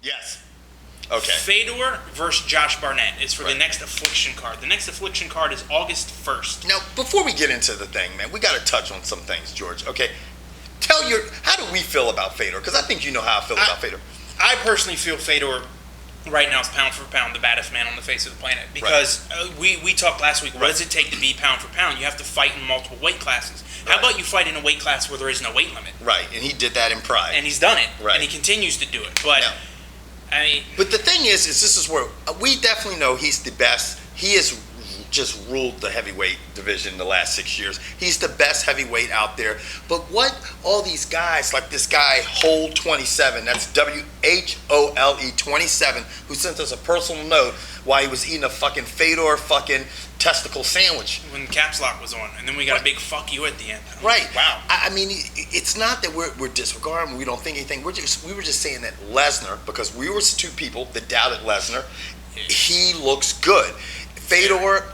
Yes. Okay. Fedor versus Josh Barnett is for the next Affliction card. The next Affliction card is August 1st. Now, before we get into the thing, man, we got to touch on some things, George. Okay. How do we feel about Fedor? Because I think you know how I feel about Fedor. I personally feel Fedor right now is pound for pound the baddest man on the face of the planet. Because we talked last week, what does it take to be pound for pound? You have to fight in multiple weight classes. How about you fight in a weight class where there is no weight limit? Right, and he did that in Pride. And he's done it. Right. And he continues to do it. But, I mean... But the thing is this is where we definitely know he's the best. He has just ruled the heavyweight division the last 6 years. He's the best heavyweight out there. But what all these guys, like this guy Hole 27, that's WHOLE 27, who sent us a personal note while he was eating a fucking Fedor fucking testicle sandwich. When Caps Lock was on, and then we got a big fuck you at the end. Wow. I mean, it's not that we're disregarding, we don't think anything. We were just saying that Lesnar, because we were two people that doubted Lesnar, he looks good. Fedor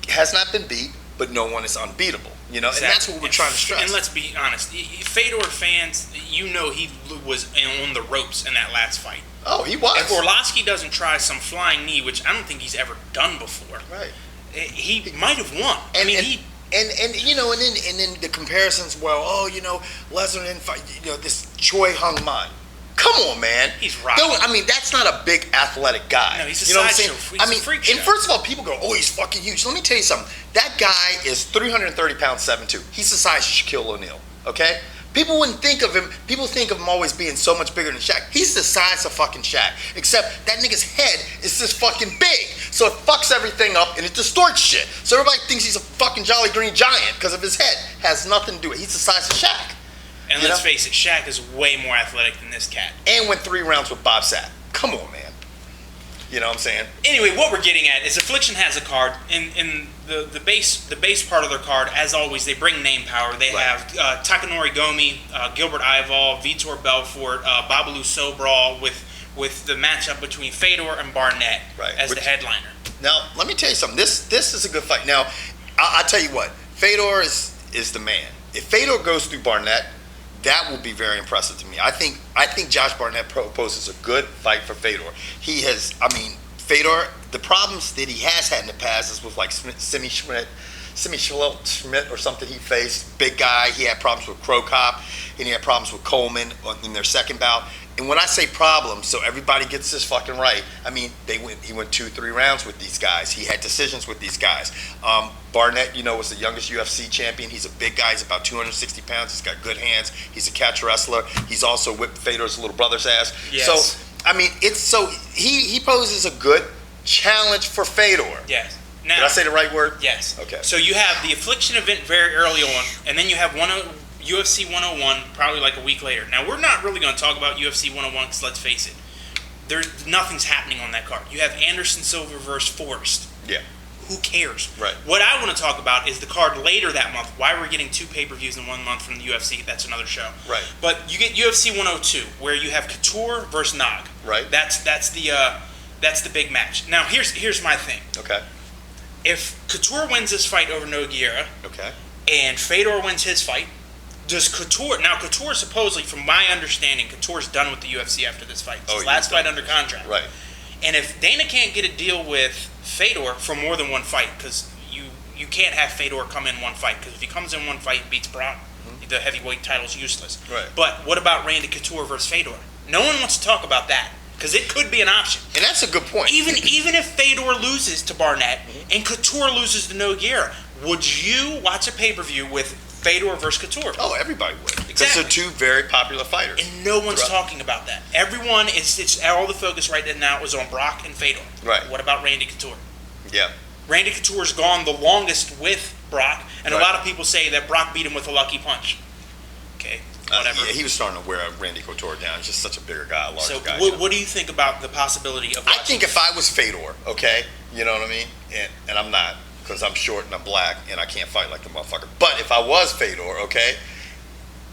has not been beat, but no one is unbeatable. You know, exactly. And that's what we're trying to stress. And let's be honest, Fedor fans, you know he was on the ropes in that last fight. Oh, he was. If Orlovsky doesn't try some flying knee, which I don't think he's ever done before, he might have won. And you know, and then the comparisons. Well, Lesnar didn't fight. You know, this Choi Hung Man. Come on, man. He's rocking. I mean, that's not a big athletic guy. No, he's a sideshow. He's a freak show. And first of all, people go, "Oh, he's fucking huge." Let me tell you something. That guy is 330 pounds, 7'2". He's the size of Shaquille O'Neal. Okay. People wouldn't think of him. People think of him always being so much bigger than Shaq. He's the size of fucking Shaq, except that nigga's head is just fucking big, so it fucks everything up and it distorts shit. So everybody thinks he's a fucking Jolly Green Giant because of his head. Has nothing to do with it. He's the size of Shaq. And let's face it, Shaq is way more athletic than this cat. And went 3 rounds with Bob Sapp. Come on, man. You know what I'm saying? Anyway, what we're getting at is Affliction has a card. In the base part of their card, as always, they bring name power. They have Takanori Gomi, Gilbert Ival, Vitor Belfort, Babalu Sobral with the matchup between Fedor and Barnett as the headliner. Now, let me tell you something. This is a good fight. Now, I'll tell you what. Fedor is the man. If Fedor goes through Barnett, that will be very impressive to me. I think Josh Barnett poses a good fight for Fedor. Fedor, the problems that he has had in the past is with like Simi Schmidt or something he faced. Big guy. He had problems with Crow Cop, and he had problems with Coleman in their second bout. And when I say problems, so everybody gets this fucking right, I mean, he went 2-3 rounds with these guys. He had decisions with these guys. Barnett, was the youngest UFC champion. He's a big guy. He's about 260 pounds. He's got good hands. He's a catch wrestler. He's also whipped Fedor's little brother's ass. Yes. So, he poses a good challenge for Fedor. Yes. Now, did I say the right word? Yes. Okay. So you have the Affliction event very early on, and then you have UFC 101 probably like a week later. Now, we're not really going to talk about UFC 101 because let's face it, nothing's happening on that card. You have Anderson Silva versus Forrest. Yeah. Who cares? Right. What I want to talk about is the card later that month. Why we're getting 2 pay-per-views in 1 month from the UFC. That's another show. Right. But you get UFC 102 where you have Couture versus Nog. Right. That's the big match. Now here's my thing. Okay. If Couture wins this fight over Nogueira, and Fedor wins his fight, does Couture... Now, Couture supposedly, from my understanding, Couture's done with the UFC after this fight. It's his last fight under contract. Right. And if Dana can't get a deal with Fedor for more than one fight, because you can't have Fedor come in one fight, because if he comes in one fight and beats Brock, the heavyweight title's useless. Right. But what about Randy Couture versus Fedor? No one wants to talk about that, because it could be an option. And that's a good point. Even if Fedor loses to Barnett and Couture loses to Nogueira, would you watch a pay-per-view with Fedor versus Couture? Oh, everybody would. Exactly. Because they're 2 very popular fighters. And no one's talking about that. Everyone it's all the focus right now is on Brock and Fedor. Right. What about Randy Couture? Yeah. Randy Couture's gone the longest with Brock, and a lot of people say that Brock beat him with a lucky punch. Okay. Whatever. Yeah, he was starting to wear Randy Couture down. He's just such a bigger guy, a larger guy. So what do you think about the possibility of watching? I think if I was Fedor, okay, you know what I mean? And I'm not, because I'm short and I'm black and I can't fight like the motherfucker. But if I was Fedor, okay,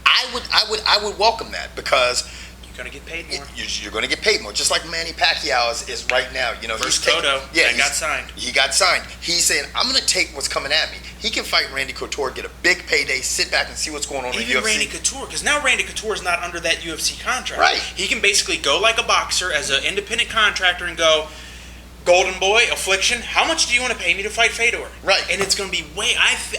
I would welcome that, because Going to get paid more. You're going to get paid more, just like Manny Pacquiao is right now. You know, First he's Cotto, yeah, got signed. He got signed. He's saying, I'm going to take what's coming at me. He can fight Randy Couture, get a big payday, sit back and see what's going on in the UFC. Randy Couture, because now Randy Couture is not under that UFC contract. Right. He can basically go like a boxer as an independent contractor and go, Golden Boy, Affliction, how much do you want to pay me to fight Fedor? Right. And it's going to be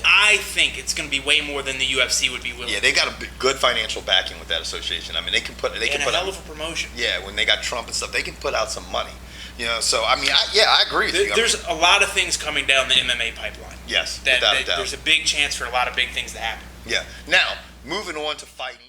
I think it's going to be way more than the UFC would be willing. Yeah, they got a good financial backing with that association. I mean, they can put a hell of a promotion. Yeah, when they got Trump and stuff, they can put out some money. You know, so I mean, I agree with you. There's a lot of things coming down the MMA pipeline. Yes, without a doubt. There's a big chance for a lot of big things to happen. Yeah. Now, moving on to fighting.